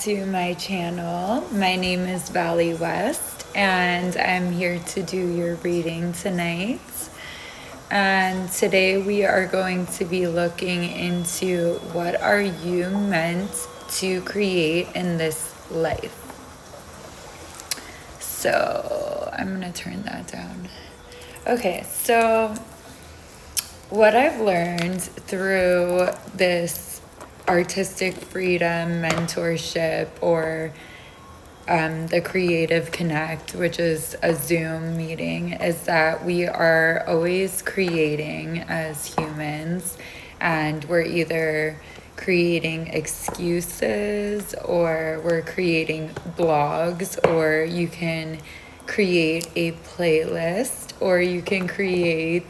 to my channel. My name is Valley West and I'm here to do your reading tonight. And today we are going to be looking into what are you meant to create in this life. So I'm going to turn that down. Okay, so what I've learned through this artistic freedom mentorship, or the Creative Connect, which is a Zoom meeting, is that we are always creating as humans, and we're either creating excuses or we're creating blogs, or you can create a playlist, or you can create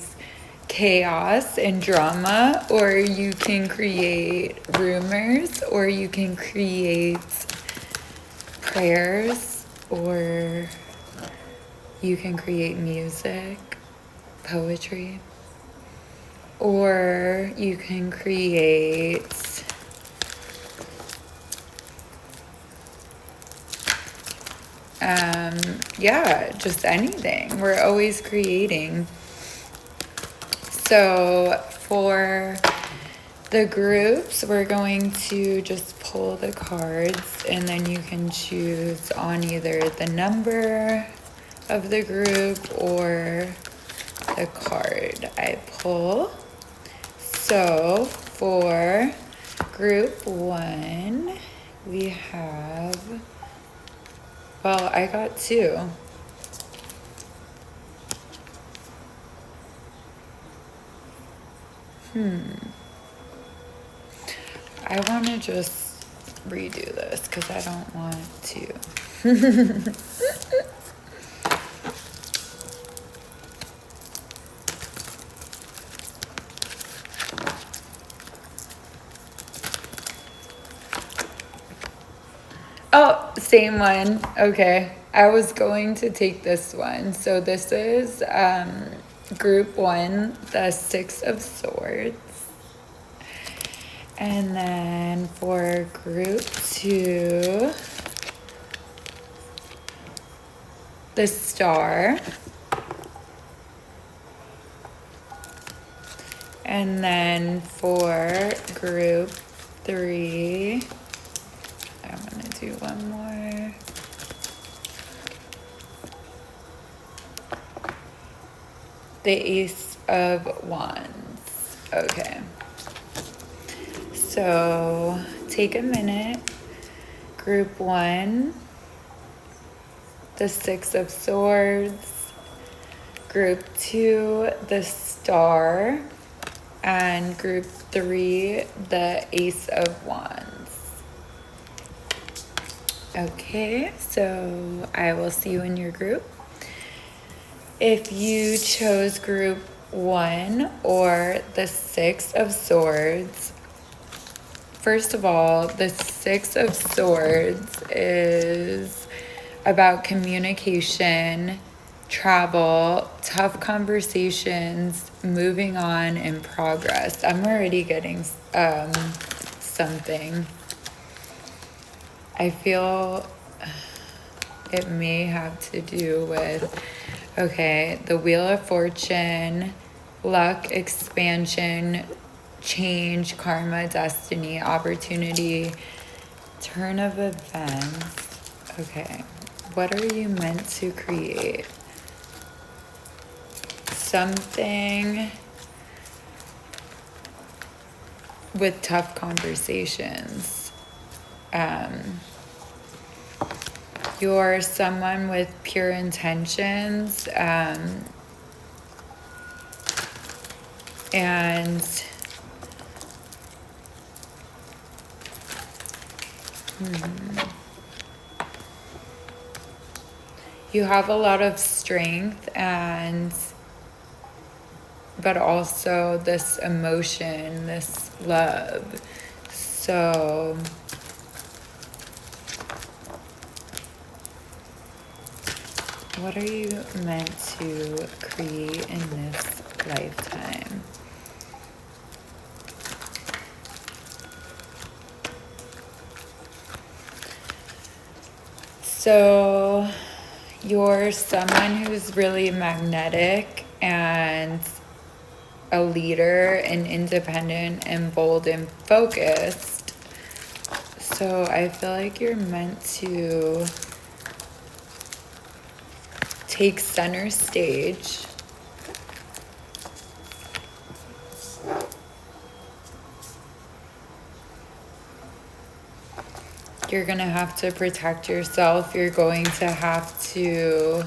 chaos and drama, or you can create rumors, or you can create prayers, or you can create music, poetry, or you can create just anything. We're always creating. So for the groups, we're going to just pull the cards, and then you can choose on either the number of the group or the card I pull. So for group 1, we have, well, I got 2. I want to just redo this because I don't want to. Oh, same one. Okay. I was going to take this one. So this is group 1, the 6 of Swords. And then for group 2, the Star. And then for group 3, I'm going to do one more. The Ace of Wands. Okay. So take a minute. Group 1, the 6 of Swords. Group 2, the Star. And group 3, the Ace of Wands. Okay, so I will see you in your group. If you chose group 1 or the 6 of Swords, first of all, the 6 of Swords is about communication, travel, tough conversations, moving on, and progress. I'm already getting something. I feel it may have to do with, okay, the Wheel of Fortune, luck, expansion, change, karma, destiny, opportunity, turn of events. Okay, what are you meant to create? Something with tough conversations. You're someone with pure intentions, and you have a lot of strength, but also this emotion, this love. So what are you meant to create in this lifetime? So you're someone who's really magnetic and a leader and independent and bold and focused. So I feel like you're meant to take center stage. You're going to have to protect yourself. You're going to have to,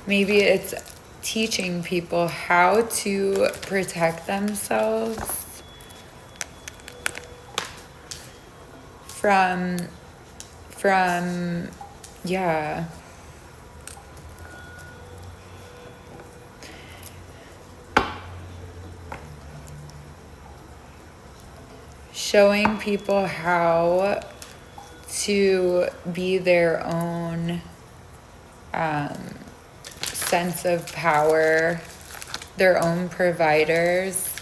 maybe it's teaching people how to protect themselves from, yeah. Showing people how to be their own sense of power, their own providers,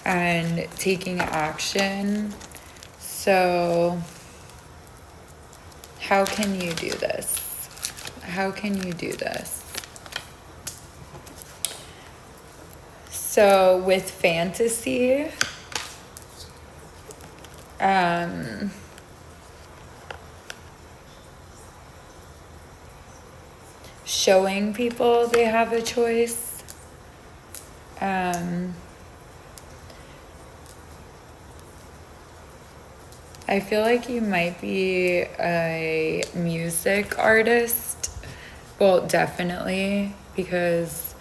and taking action. So how can you do this? How can you do this? So with fantasy, showing people they have a choice. I feel like you might be a music artist. Well, definitely, because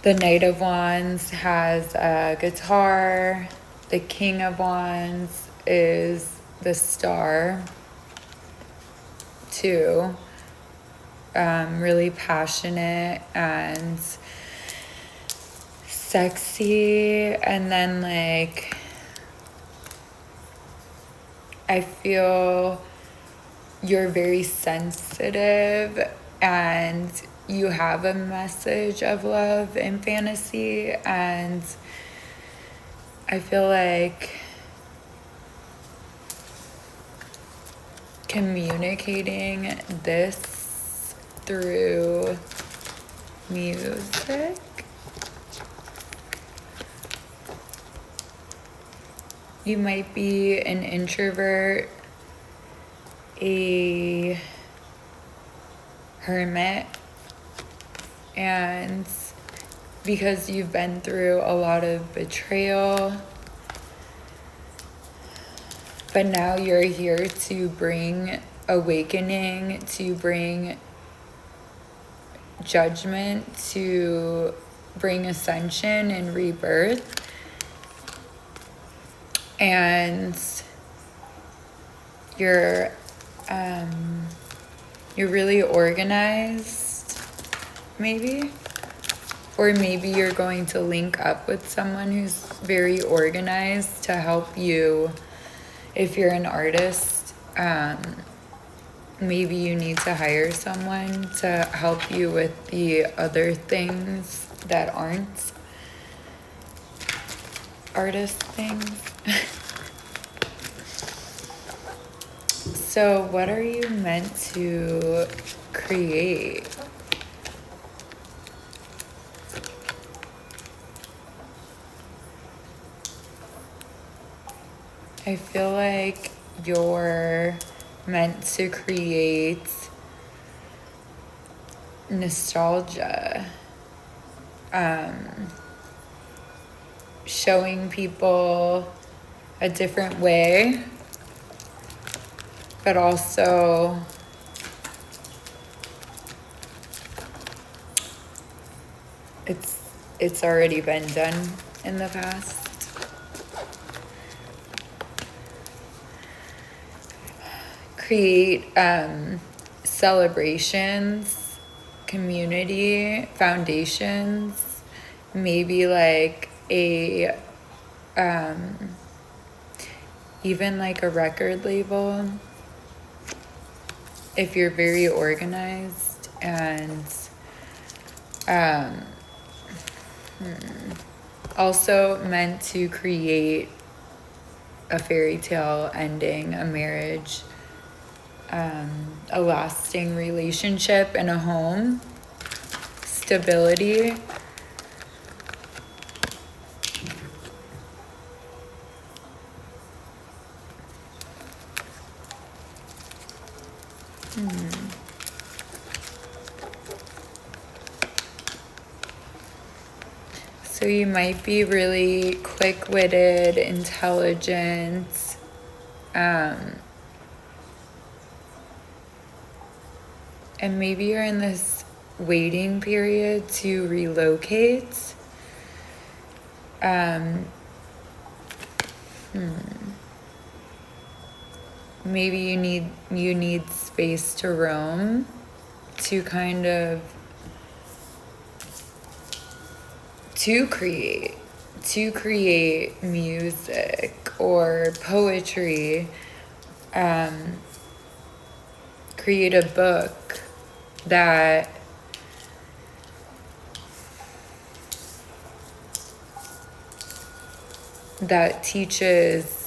the Knight of Wands has a guitar. The King of Wands is the star, too. Really passionate and sexy. And then, like, I feel you're very sensitive and you have a message of love and fantasy, and I feel like communicating this through music you might be an introvert, a hermit, and because you've been through a lot of betrayal, but now you're here to bring awakening, to bring judgment, to bring ascension and rebirth. And you're really organized, maybe, or maybe you're going to link up with someone who's very organized to help you. If you're an artist, maybe you need to hire someone to help you with the other things that aren't artist things. So what are you meant to create? I feel like you're meant to create nostalgia, showing people a different way, but also it's already been done in the past. Create celebrations, community, foundations, maybe like a even like a record label if you're very organized, and also meant to create a fairy tale ending, a marriage a lasting relationship and a home, stability. So you might be really quick-witted, intelligent, and maybe you're in this waiting period to relocate. Maybe you need space to roam, to kind of to create music or poetry, create a book that teaches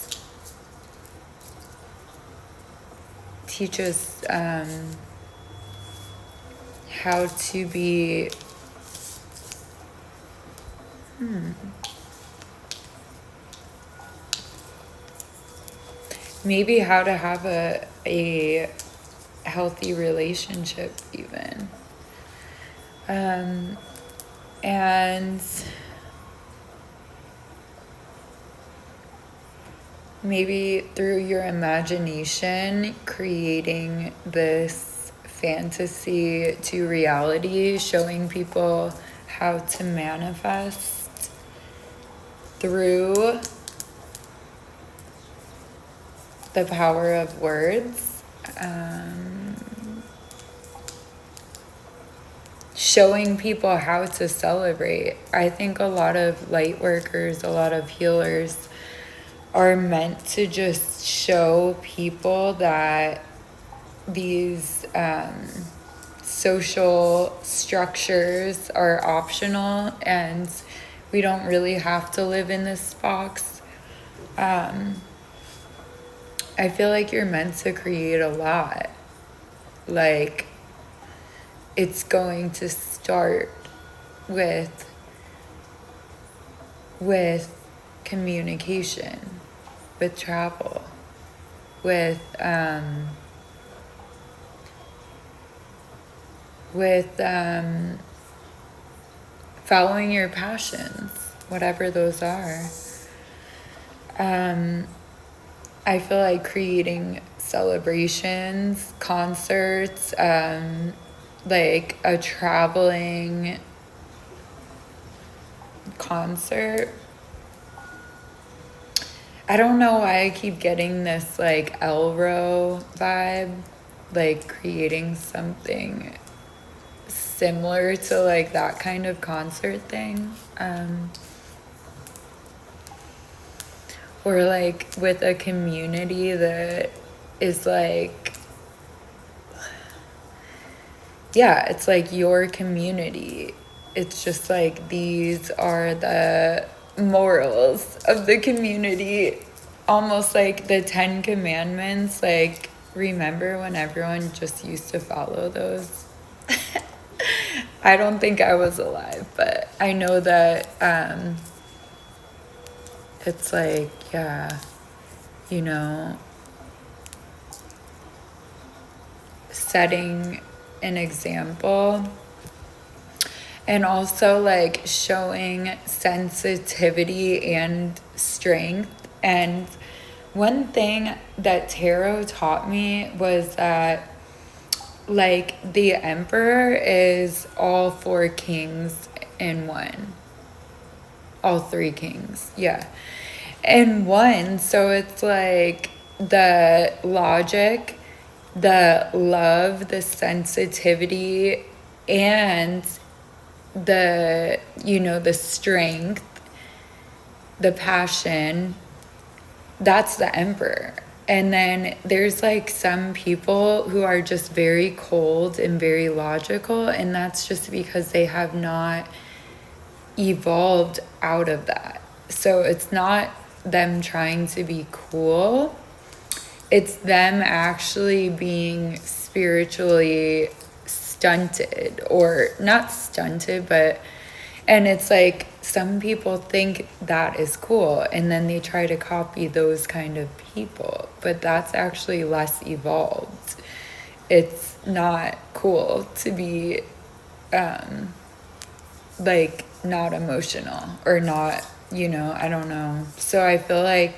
how to be maybe how to have a healthy relationship even. And maybe through your imagination, creating this fantasy to reality, showing people how to manifest through the power of words. Showing people how to celebrate. I think a lot of light workers, a lot of healers are meant to just show people that these social structures are optional and we don't really have to live in this box. I feel like you're meant to create a lot. Like, it's going to start with communication, with travel, with following your passions, whatever those are. I feel like creating celebrations, concerts, like a traveling concert. I don't know why I keep getting this like Elro vibe, like creating something similar to like that kind of concert thing. Or like with a community that is like, yeah, it's like your community. It's just like, these are the morals of the community. Almost like the 10 Commandments. Like, remember when everyone just used to follow those? I don't think I was alive, but I know that it's like, yeah, you know, setting an example. And also like showing sensitivity and strength. And one thing that tarot taught me was that like the emperor is all 4 kings in one. All 3 kings, yeah. In one, so it's like the logic, the love, the sensitivity, and the, you know, the strength, the passion, that's the emperor. And then there's like some people who are just very cold and very logical, and that's just because they have not evolved out of that. So it's not them trying to be cool. it's them actually being spiritually stunted, or not stunted, but, and it's like some people think that is cool and then they try to copy those kind of people, but that's actually less evolved. It's not cool to be like not emotional or not, I don't know. So I feel like,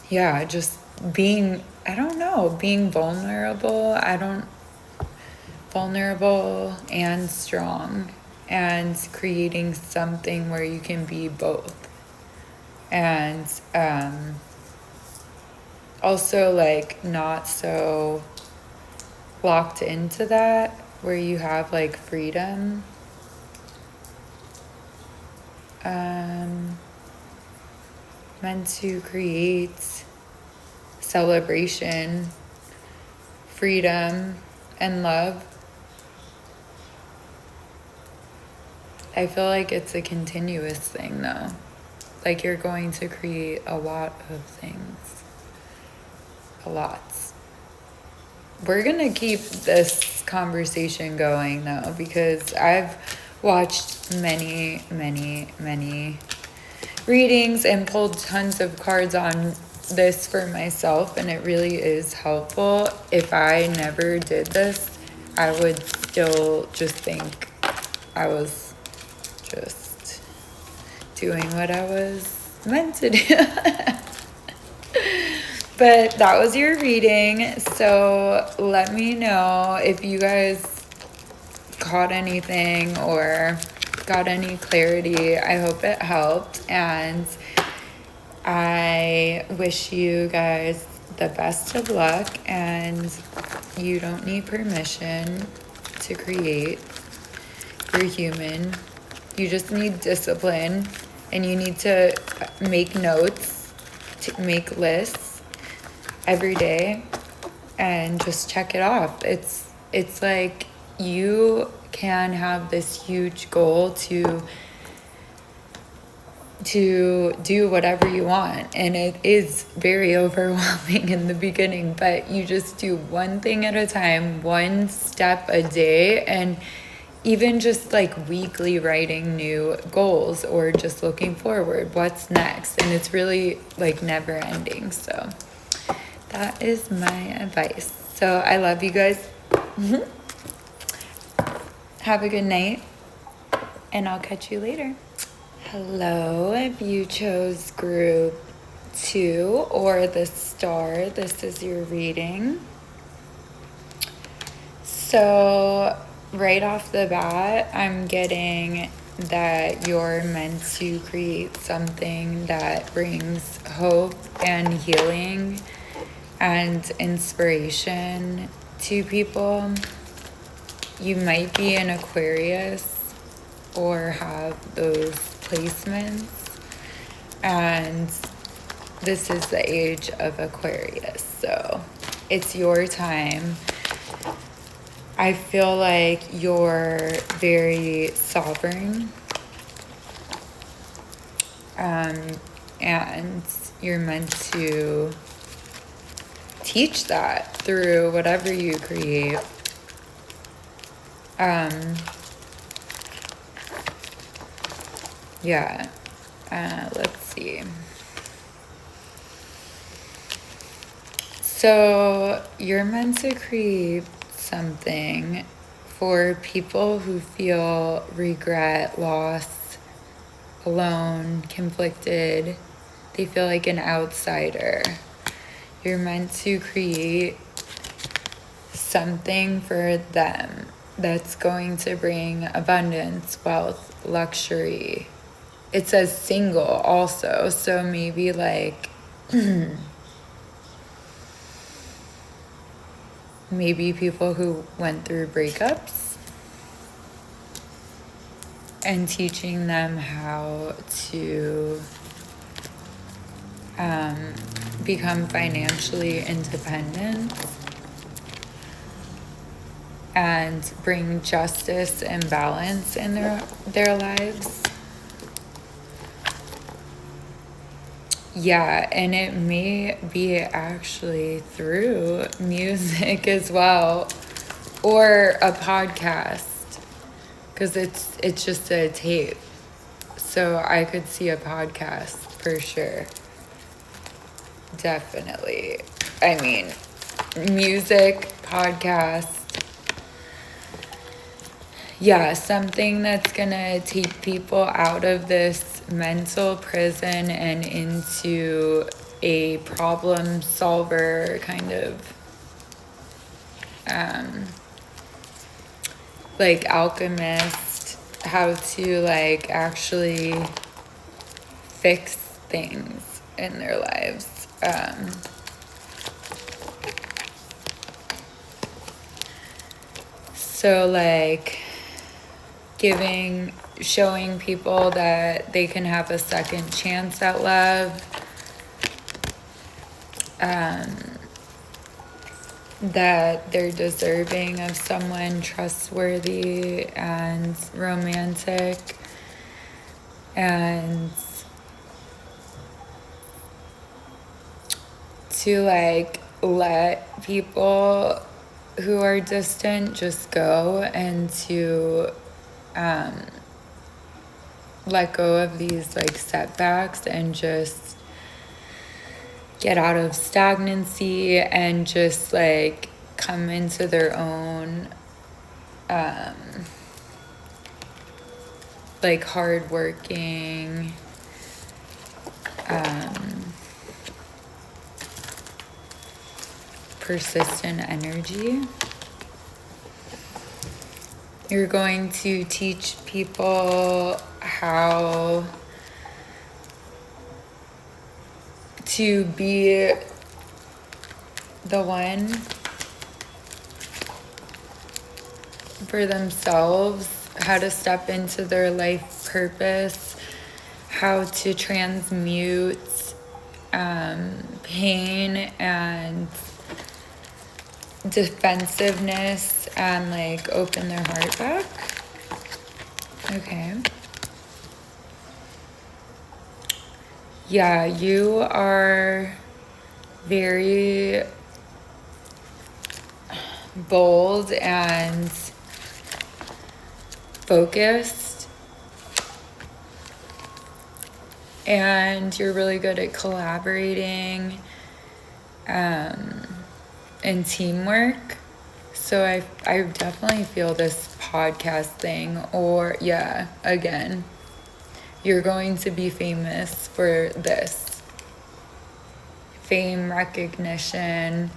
yeah, just being, I don't know, being vulnerable. Vulnerable and strong, and creating something where you can be both. And also like not so locked into that, where you have like freedom. Meant to create celebration, freedom, and love. I feel like it's a continuous thing though. Like you're going to create a lot of things. A lot. We're gonna keep this conversation going though, because I've watched many readings and pulled tons of cards on this for myself, and it really is helpful. If I never did this, I would still just think I was just doing what I was meant to do. But that was your reading. So let me know if you guys caught anything or got any clarity. I hope it helped. And I wish you guys the best of luck. And you don't need permission to create. You're human. You just need discipline. And you need to make notes, to make lists every day and just check it off. It's like you can have this huge goal to do whatever you want, and it is very overwhelming in the beginning, but you just do one thing at a time, one step a day, and even just like weekly writing new goals or just looking forward, what's next, and it's really like never ending. So that is my advice. So I love you guys. Have a good night, and I'll catch you later. Hello, if you chose group 2 or the star, this is your reading. So right off the bat, I'm getting that you're meant to create something that brings hope and healing and inspiration to people. You might be an Aquarius or have those placements, and this is the age of Aquarius, so it's your time. I feel like you're very sovereign, and you're meant to teach that through whatever you create. Let's see. So you're meant to create something for people who feel regret, loss, alone, conflicted. They feel like an outsider. You're meant to create something for them that's going to bring abundance, wealth, luxury. It says single also, so maybe like maybe people who went through breakups and teaching them how to become financially independent and bring justice and balance in their lives. Yeah, and it may be actually through music as well, or a podcast, because it's just a tape. So I could see a podcast for sure. Definitely. I mean, music, podcast. Yeah, something that's gonna take people out of this mental prison and into a problem solver kind of like alchemist, how to like actually fix things in their lives. So like showing people that they can have a second chance at love, that they're deserving of someone trustworthy and romantic, and to like let people who are distant just go, and to let go of these like setbacks and just get out of stagnancy and just like come into their own like hardworking persistent energy. You're going to teach people how to be the one for themselves, how to step into their life purpose, how to transmute pain and defensiveness and like open their heart back. Okay. Yeah, you are very bold and focused, and you're really good at collaborating and teamwork. So I definitely feel this podcast thing, or yeah, again, you're going to be famous for this. Fame, recognition.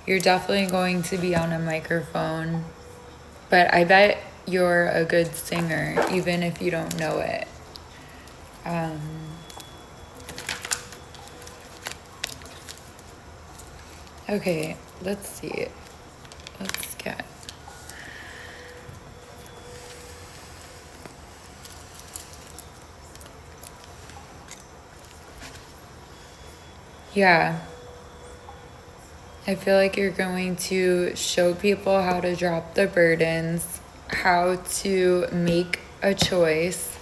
You're definitely going to be on a microphone. But I bet you're a good singer, even if you don't know it. Okay, let's see. Let's get... Yeah. I feel like you're going to show people how to drop the burdens, how to make a choice,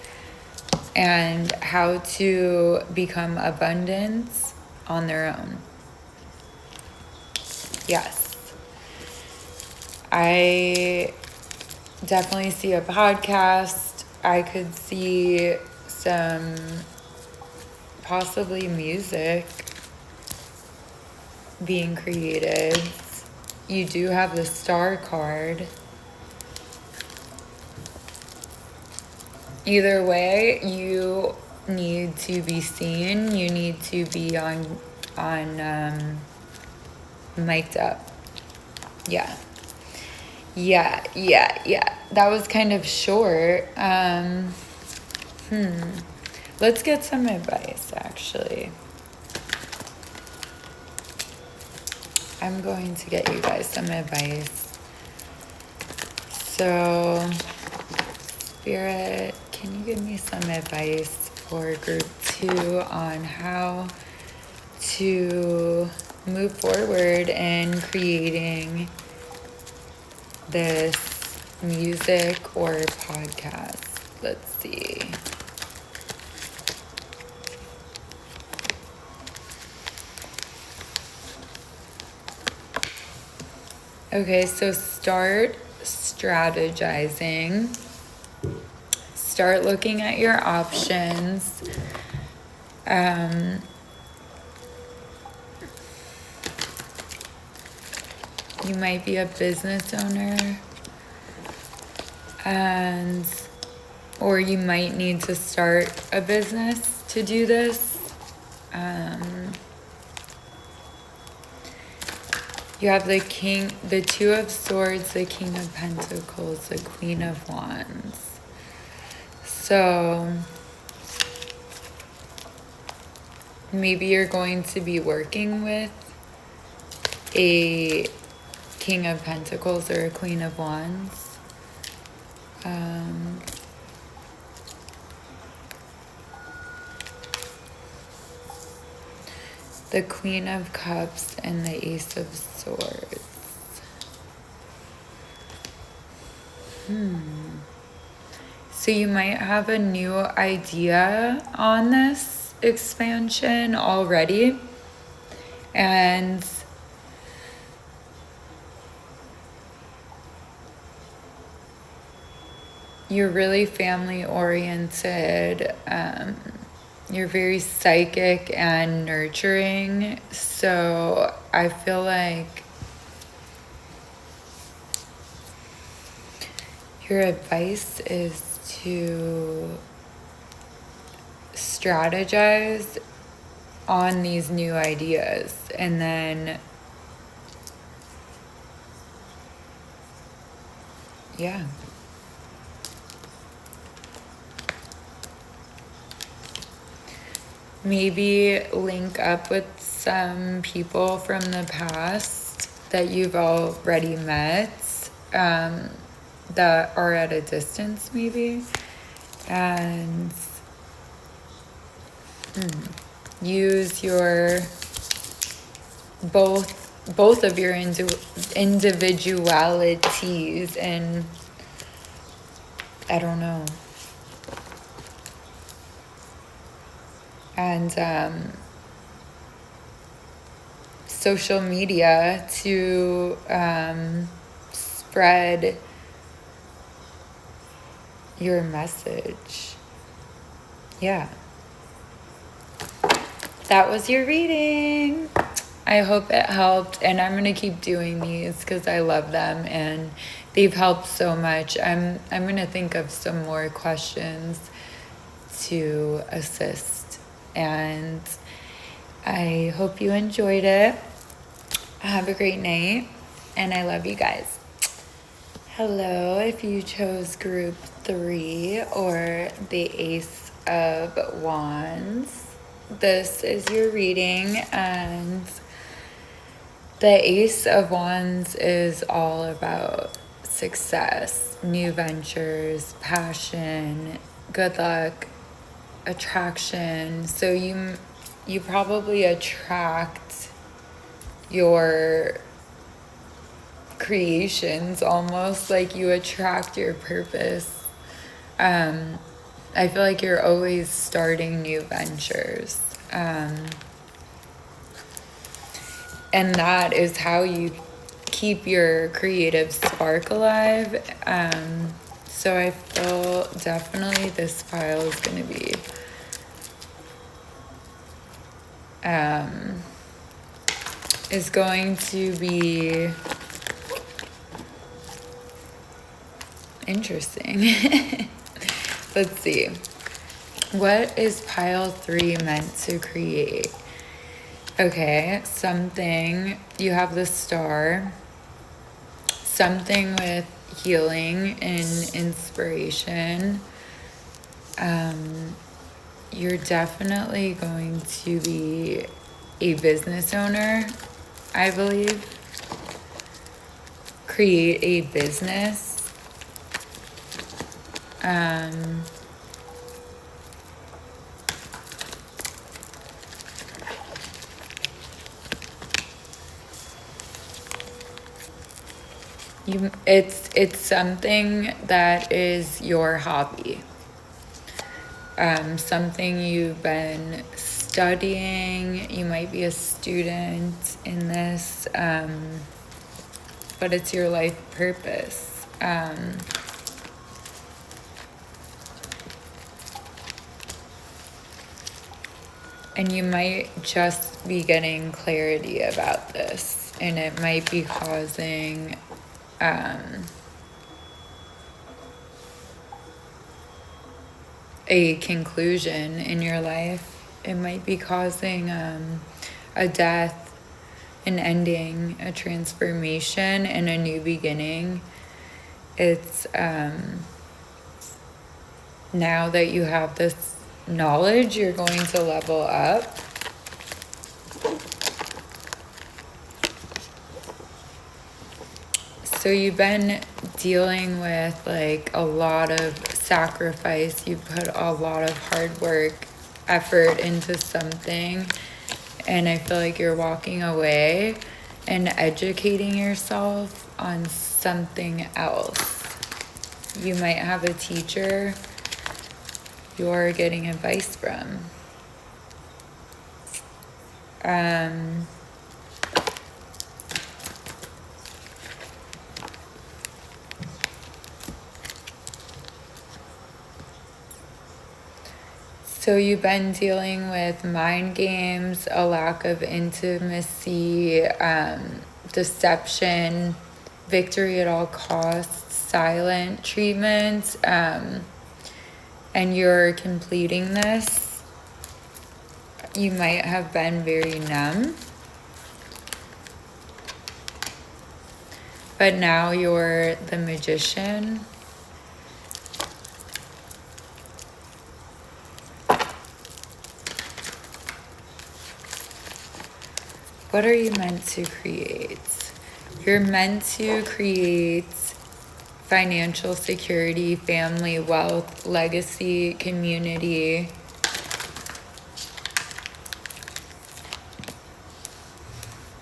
and how to become abundance on their own. Yes. I definitely see a podcast. I could see some possibly music being created. You do have the star card. Either way, you need to be seen. You need to be on mic'd up. Yeah. That was kind of short. Let's get some advice, actually. I'm going to get you guys some advice. So, Spirit, can you give me some advice for group 2 on how to move forward in creating this music or podcast? Let's see. Okay, so start strategizing. Start looking at your options. You might be a business owner, or you might need to start a business to do this. You have the king, the two of swords, the king of pentacles, the queen of wands. So maybe you're going to be working with a king of pentacles or a queen of wands. The queen of cups and the ace of swords. So you might have a new idea on this expansion already, and you're really family oriented. You're very psychic and nurturing. So I feel like your advice is to strategize on these new ideas, and then yeah. Maybe link up with some people from the past that you've already met, that are at a distance maybe, and use your both of your individualities, and I don't know, and social media to spread your message. Yeah. That was your reading. I hope it helped, and I'm going to keep doing these because I love them and they've helped so much. I'm going to think of some more questions to assist, and I hope you enjoyed it. Have a great night, and I love you guys. Hello, if you chose group 3 or the Ace of Wands, this is your reading, and the Ace of Wands is all about success, new ventures, passion, good luck, attraction. So you probably attract your creations, almost like you attract your purpose. I feel like you're always starting new ventures, and that is how you keep your creative spark alive. So I feel definitely this file is going to be interesting. Let's see. What is pile 3 meant to create? Okay, something, you have the star, something with healing and inspiration. You're definitely going to be a business owner, I believe. Create a business. It's something that is your hobby. Something you've been studying. You might be a student in this, but it's your life purpose. And you might just be getting clarity about this, and it might be causing a conclusion in your life. It might be causing a death, an ending, a transformation, and a new beginning. It's now that you have this knowledge, you're going to level up. So you've been dealing with like a lot of sacrifice. You put a lot of hard work, effort into something, and I feel like you're walking away and educating yourself on something else. You might have a teacher you're getting advice from. So you've been dealing with mind games, a lack of intimacy, deception, victory at all costs, silent treatment, and you're completing this. You might have been very numb, but now you're the magician. What are you meant to create? You're meant to create financial security, family, wealth, legacy, community.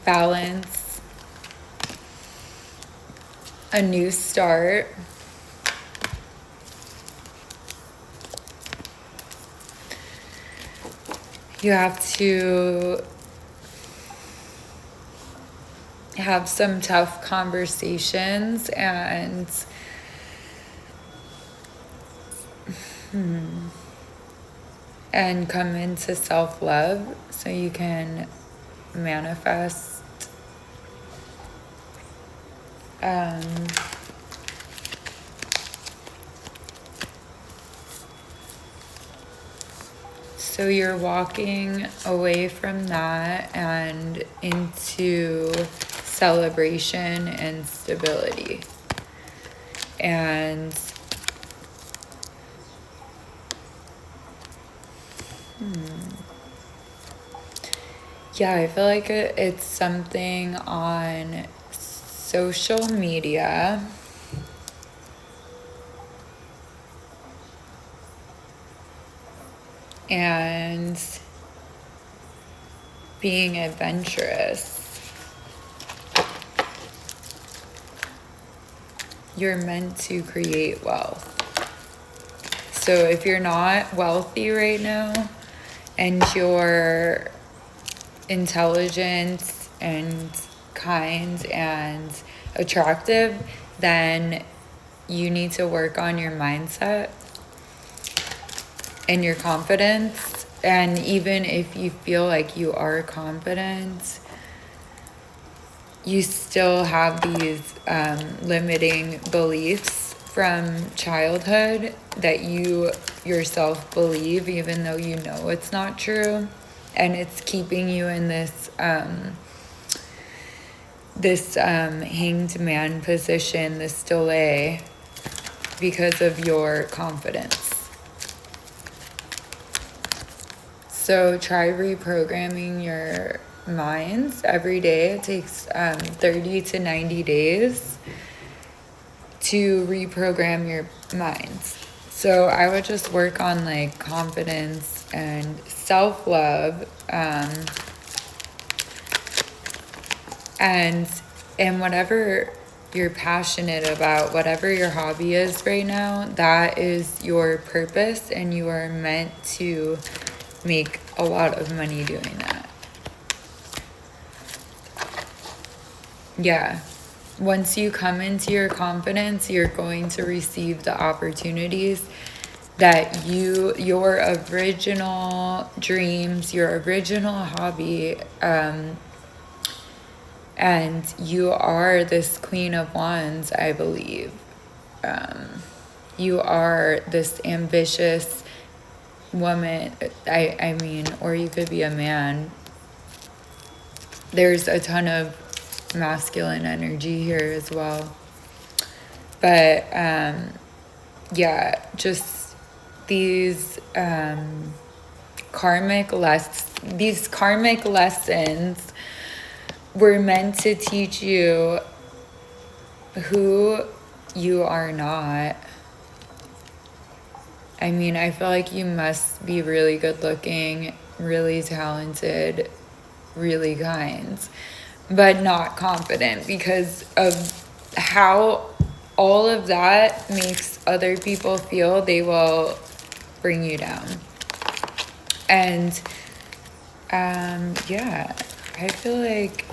Balance. A new start. You have to have some tough conversations and come into self-love so you can manifest so you're walking away from that and into celebration and stability. And yeah, I feel like it's something on social media. And being adventurous. You're meant to create wealth. So if you're not wealthy right now and you're intelligent and kind and attractive, then you need to work on your mindset and your confidence. And even if you feel like you are confident, you still have these limiting beliefs from childhood that you yourself believe, even though you know it's not true. And it's keeping you in this hanged man position, this delay, because of your confidence. So try reprogramming your minds every day. It takes 30 to 90 days to reprogram your minds. So I would just work on like confidence and self-love, and whatever you're passionate about, whatever your hobby is right now, that is your purpose, and you are meant to make a lot of money doing that. Yeah. once you come into your confidence, you're going to receive the opportunities that your original dreams, your original hobby, and you are this Queen of Wands, I believe. You are this ambitious woman, I mean, or you could be a man. There's a ton of masculine energy here as well. But yeah, just these karmic lessons were meant to teach you who you are not. I mean, I feel like you must be really good looking, really talented, really kind, but not confident because of how all of that makes other people feel. They will bring you down. And yeah, I feel like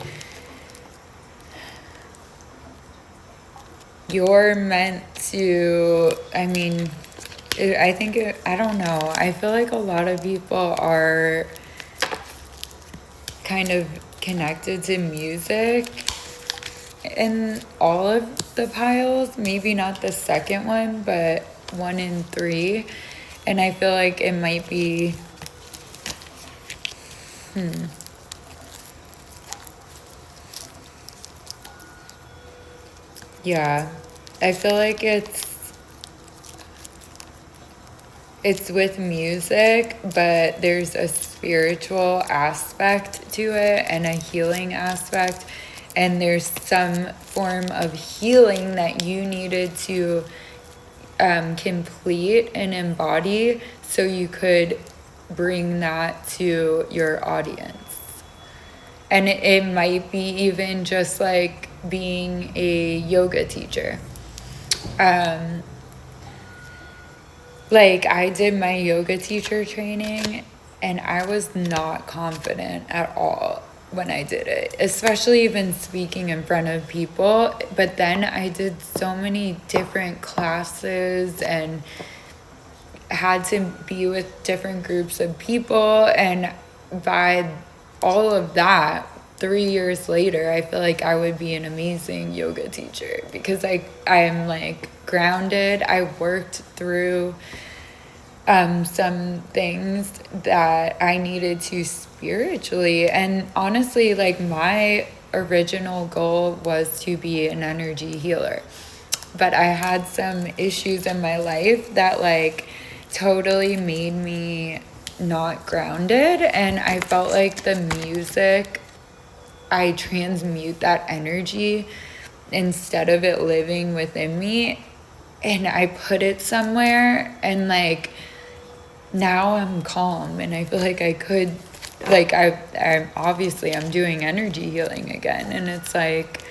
you're meant to, I mean, I don't know. I feel like a lot of people are kind of connected to music in all of the piles. Maybe not the second one, but 1 and 3. And I feel like it might be, yeah. I feel like it's with music, but there's a spiritual aspect to it and a healing aspect. And there's some form of healing that you needed to complete and embody so you could bring that to your audience. And it might be even just like being a yoga teacher. Like I did my yoga teacher training and I was not confident at all when I did it, especially even speaking in front of people. But then I did so many different classes and had to be with different groups of people. And by all of that, 3 years later, I feel like I would be an amazing yoga teacher because I'm like grounded. I worked through some things that I needed to spiritually. And honestly, like my original goal was to be an energy healer. But I had some issues in my life that like totally made me not grounded. And I felt like the music, I transmute that energy instead of it living within me. And I put it somewhere and like now I'm calm and I feel like I could, like I'm obviously I'm doing energy healing again. And it's like,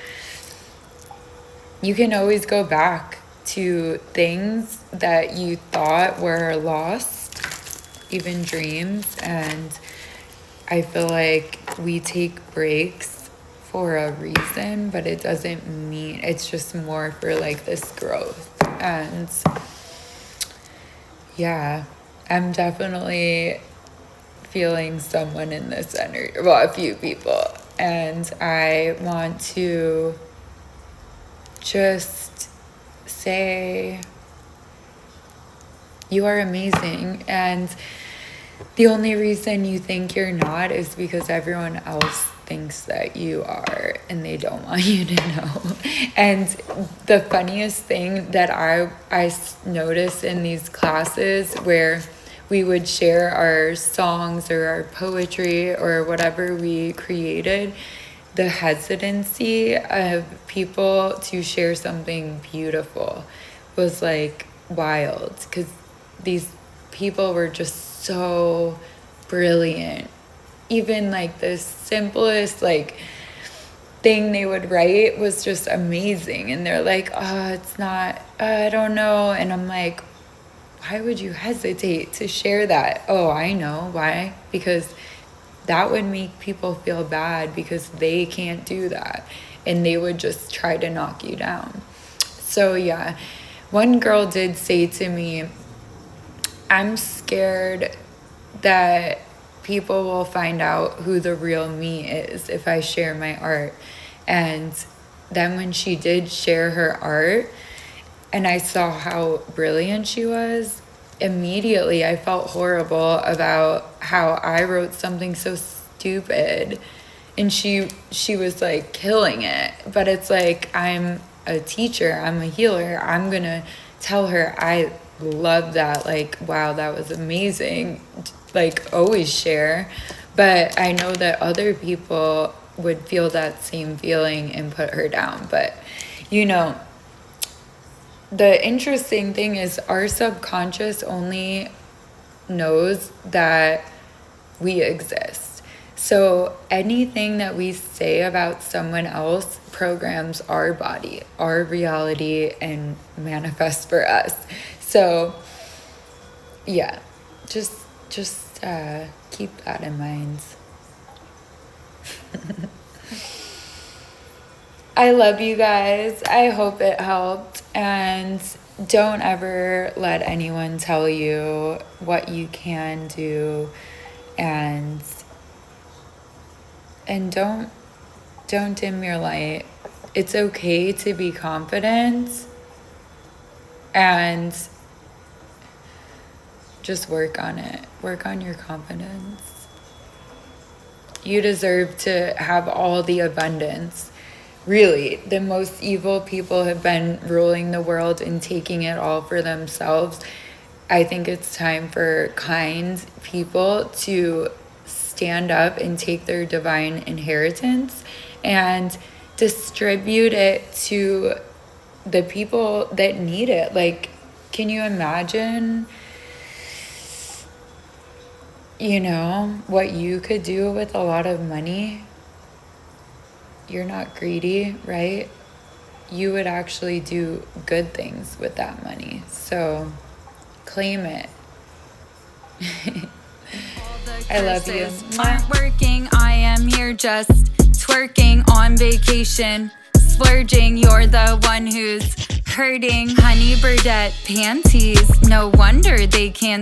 you can always go back to things that you thought were lost, even dreams. And I feel like we take breaks for a reason, but it doesn't mean, it's just more for like this growth. And yeah, I'm definitely feeling someone in this energy, well, a few people. And I want to just say, you are amazing. And the only reason you think you're not is because everyone else thinks that you are and they don't want you to know. And the funniest thing that I noticed in these classes where we would share our songs or our poetry or whatever we created, the hesitancy of people to share something beautiful was like wild, because these people were just so brilliant. Even like the simplest like thing they would write was just amazing. And they're like, oh, it's not, I don't know. And I'm like, why would you hesitate to share that? Oh, I know why. Because that would make people feel bad because they can't do that. and they would just try to knock you down. So yeah, one girl did say to me, I'm scared that people will find out who the real me is if I share my art. And then when she did share her art and I saw how brilliant she was, immediately I felt horrible about how I wrote something so stupid. And she was like killing it. But it's like, I'm a teacher, I'm a healer. I'm gonna tell her I love that. Like, wow, that was amazing. Like, always share. But I know that other people would feel that same feeling and put her down. But, you know, the interesting thing is our subconscious only knows that we exist. So anything that we say about someone else programs our body, our reality, and manifests for us. So yeah, just keep that in mind. I love you guys. I hope it helped. And don't ever let anyone tell you what you can do. And don't dim your light. It's okay to be confident. And just work on it. Work on your confidence. You deserve to have all the abundance. Really, the most evil people have been ruling the world and taking it all for themselves. I think it's time for kind people to stand up and take their divine inheritance and distribute it to the people that need it. Like, can you imagine, you know, what you could do with a lot of money? You're not greedy, right? You would actually do good things with that money. So claim it. I love you. Aren't working, I am here just twerking on vacation. Splurging, you're the one who's hurting. Honey Burdette panties, no wonder they can't